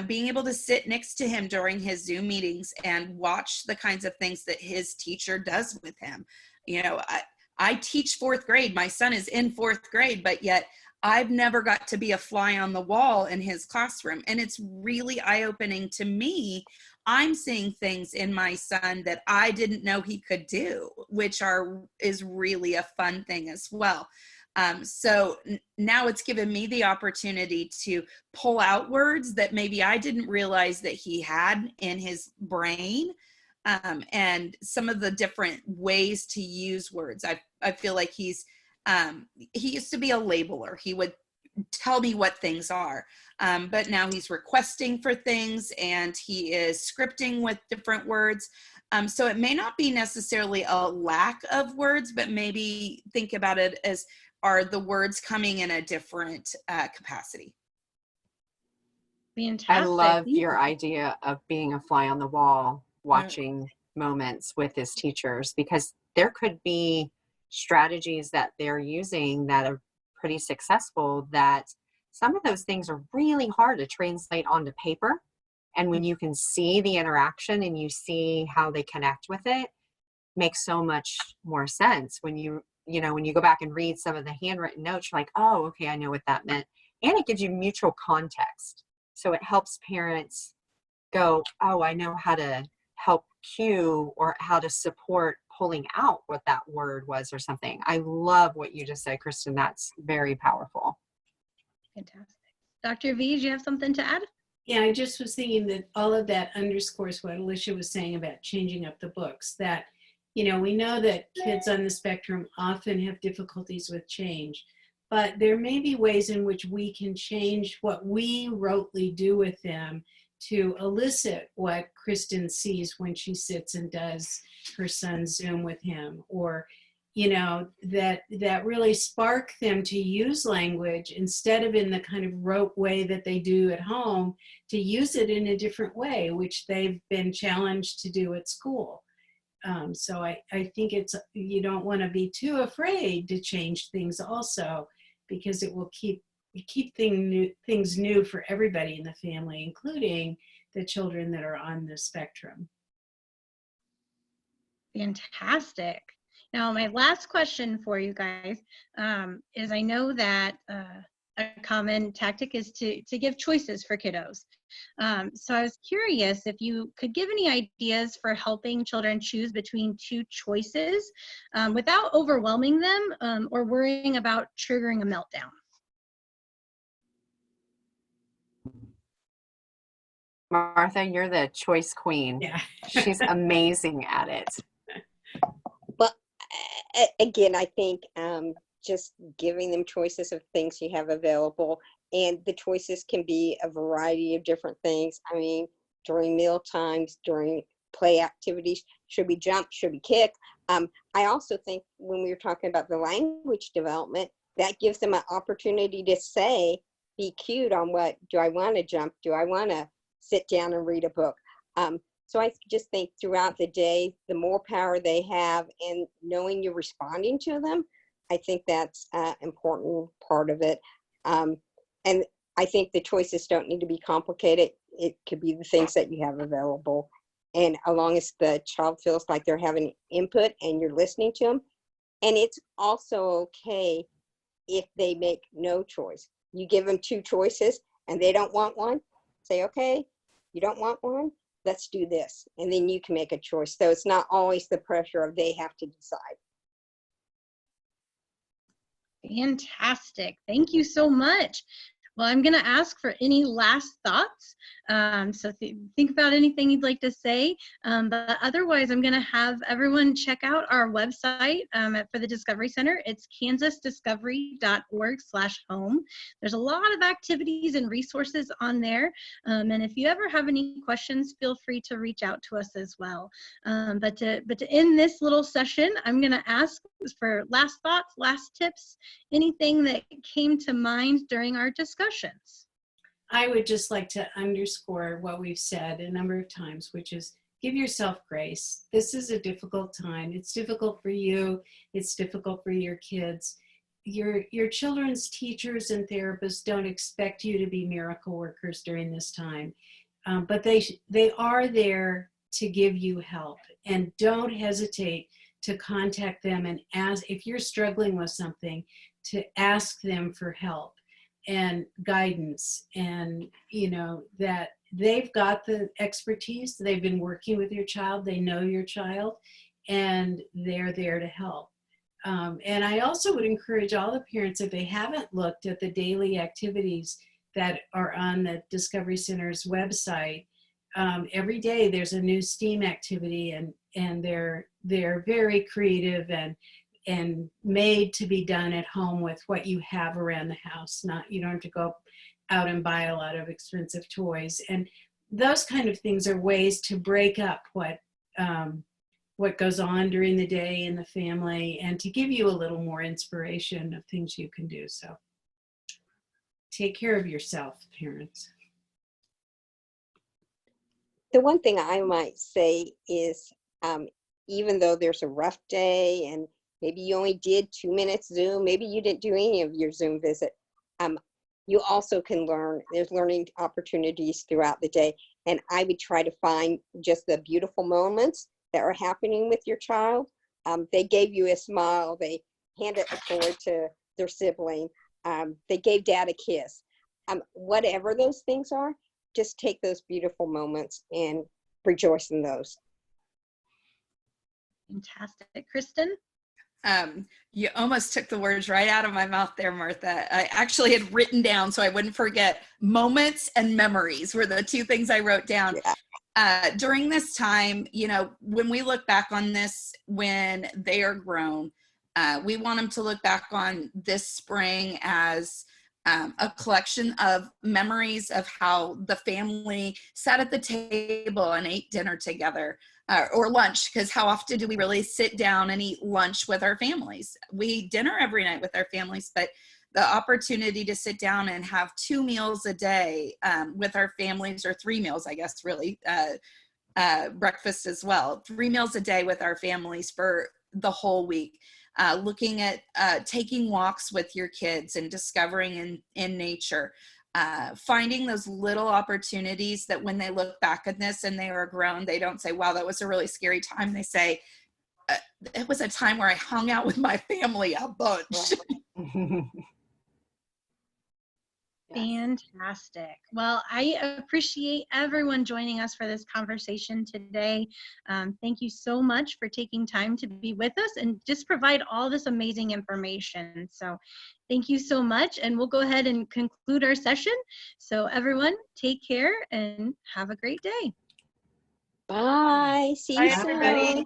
being able to sit next to him during his Zoom meetings and watch the kinds of things that his teacher does with him. You know, I teach 4th grade. My son is in 4th grade, but yet I've never got to be a fly on the wall in his classroom. And it's really eye-opening to me. I'm seeing things in my son that I didn't know he could do, which is really a fun thing as well. So now it's given me the opportunity to pull out words that maybe I didn't realize that he had in his brain, and some of the different ways to use words. I feel like he used to be a labeler. He would tell me what things are, but now he's requesting for things, and he is scripting with different words. So it may not be necessarily a lack of words, but maybe think about it as, are the words coming in a different capacity? Fantastic. I love your idea of being a fly on the wall, watching moments with his teachers, because there could be strategies that they're using that are pretty successful, that some of those things are really hard to translate onto paper. And when you can see the interaction and you see how they connect with it, makes so much more sense. When you go back and read some of the handwritten notes, you're like, oh, okay, I know what that meant. And it gives you mutual context. So it helps parents go, oh, I know how to help cue or how to support pulling out what that word was or something. I love what you just said, Kristen. That's very powerful. Fantastic. Dr. V, do you have something to add? Yeah, I just was thinking that all of that underscores what Alisha was saying about changing up the books, that, you know, we know that kids on the spectrum often have difficulties with change, but there may be ways in which we can change what we rotely do with them to elicit what Kristen sees when she sits and does her son's Zoom with him, or, you know, that really spark them to use language instead of in the kind of rote way that they do at home, to use it in a different way, which they've been challenged to do at school. So I think you don't want to be too afraid to change things also, because it will keep keep things new for everybody in the family, including the children that are on the spectrum. Fantastic. Now, my last question for you guys is, I know that a common tactic is to give choices for kiddos. So I was curious if you could give any ideas for helping children choose between two choices without overwhelming them or worrying about triggering a meltdown. Martha, you're the choice queen. Yeah. She's amazing at it. But again, I think just giving them choices of things you have available, and the choices can be a variety of different things. I mean, during meal times, during play activities, should we jump, should we kick? I also think when we were talking about the language development, that gives them an opportunity to say, be cute on what, do I want to jump? Do I want to sit down and read a book? So I just think throughout the day, the more power they have and knowing you're responding to them, I think that's an important part of it. And I think the choices don't need to be complicated. It could be the things that you have available. And as long as the child feels like they're having input and you're listening to them. And it's also okay if they make no choice. You give them two choices and they don't want one, say, okay, you don't want one? Let's do this. And then you can make a choice. So it's not always the pressure of they have to decide. Fantastic. Thank you so much. Well, I'm going to ask for any last thoughts. So think about anything you'd like to say. But otherwise, I'm going to have everyone check out our website for the Discovery Center. It's kansasdiscovery.org/home. There's a lot of activities and resources on there. And if you ever have any questions, feel free to reach out to us as well. But to end this little session, I'm going to ask for last thoughts, last tips, anything that came to mind during our discussions. I would just like to underscore what we've said a number of times, which is give yourself grace. This is a difficult time. It's difficult for you. It's difficult for your kids. Your children's teachers and therapists don't expect you to be miracle workers during this time, but they are there to give you help. And don't hesitate to contact them and ask, if you're struggling with something, to ask them for help and guidance, and that they've got the expertise. They've been working with your child, they know your child, and they're there to help. And I also would encourage all the parents, if they haven't looked at the daily activities that are on the Discovery Center's website, every day there's a new STEAM activity, and they're very creative and made to be done at home with what you have around the house. You don't have to go out and buy a lot of expensive toys. And those kind of things are ways to break up what goes on during the day in the family, and to give you a little more inspiration of things you can do. So take care of yourself, parents. The one thing I might say is, even though there's a rough day and maybe you only did 2 minutes Zoom, maybe you didn't do any of your Zoom visit, you also can learn. There's learning opportunities throughout the day. And I would try to find just the beautiful moments that are happening with your child. They gave you a smile. They handed a toy to their sibling. They gave dad a kiss. Whatever those things are, just take those beautiful moments and rejoice in those. Fantastic. KRISTEN? You almost took the words right out of my mouth there, Martha. I actually had written down, so I wouldn't forget, moments and memories were the two things I wrote down. Yeah. During this time, when we look back on this, when they are grown, we want them to look back on this spring as a collection of memories of how the family sat at the table and ate dinner together, or lunch, because how often do we really sit down and eat lunch with our families? We eat dinner every night with our families, but the opportunity to sit down and have 2 meals a day with our families, or 3 meals, I guess, really, breakfast as well, 3 meals a day with our families for the whole week. looking at taking walks with your kids and discovering in nature. Finding those little opportunities that when they look back at this and they are grown, they don't say, wow, that was a really scary time. They say, it was a time where I hung out with my family a bunch. Fantastic. Well, I appreciate everyone joining us for this conversation today. Thank you so much for taking time to be with us and just provide all this amazing information. So thank you so much, and we'll go ahead and conclude our session. So everyone, take care and have a great day. Bye. See you Bye, soon. everybody.